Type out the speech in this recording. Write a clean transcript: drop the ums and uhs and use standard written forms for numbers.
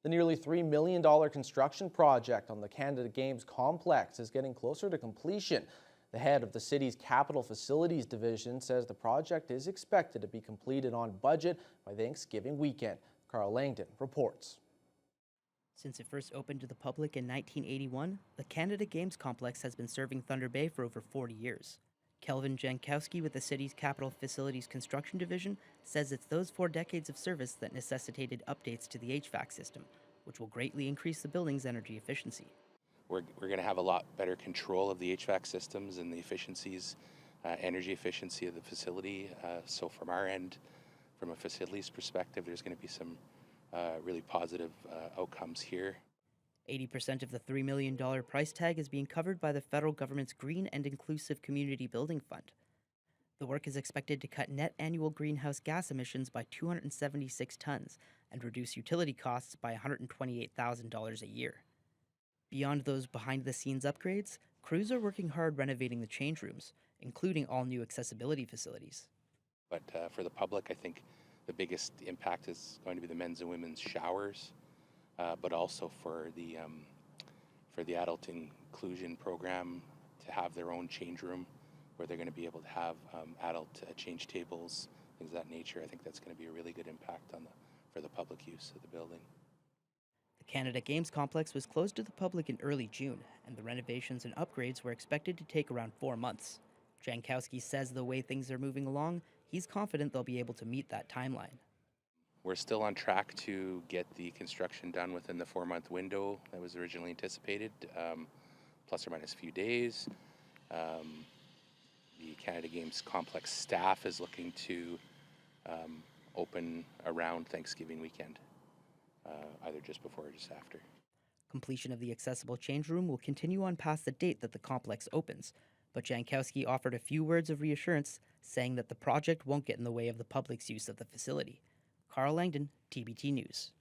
The nearly $3 million construction project on the Canada Games complex is getting closer to completion. The head of the city's capital facilities division says the project is expected to be completed on budget by Thanksgiving weekend. Carl Langdon reports. Since it first opened to the public in 1981, the Canada Games complex has been serving Thunder Bay for over 40 years. Kelvin Jankowski with the city's capital facilities construction division says it's those 4 decades of service that necessitated updates to the HVAC system, which will greatly increase the building's energy efficiency. We're going to have a lot better control of the HVAC systems and the efficiencies, energy efficiency of the facility. So from our end, from a facilities perspective, there's going to be some really positive outcomes here. 80% of the $3 million price tag is being covered by the federal government's Green and Inclusive Community Building Fund. The work is expected to cut net annual greenhouse gas emissions by 276 tons and reduce utility costs by $128,000 a year. Beyond those behind-the-scenes upgrades, crews are working hard renovating the change rooms, including all new accessibility facilities. But for the public, I think the biggest impact is going to be the men's and women's showers, but also for the adult inclusion program to have their own change room where they're going to be able to have adult change tables, things of that nature. I think that's going to be a really good impact for the public use of the building. The Canada Games complex was closed to the public in early June, and the renovations and upgrades were expected to take around 4 months. Jankowski says the way things are moving along, he's confident they'll be able to meet that timeline. We're still on track to get the construction done within the 4-month window that was originally anticipated, plus or minus a few days. The Canada Games complex staff is looking to open around Thanksgiving weekend, either just before or just after. Completion of the accessible change room will continue on past the date that the complex opens, but Jankowski offered a few words of reassurance, saying that the project won't get in the way of the public's use of the facility. Carl Langdon, TBT News.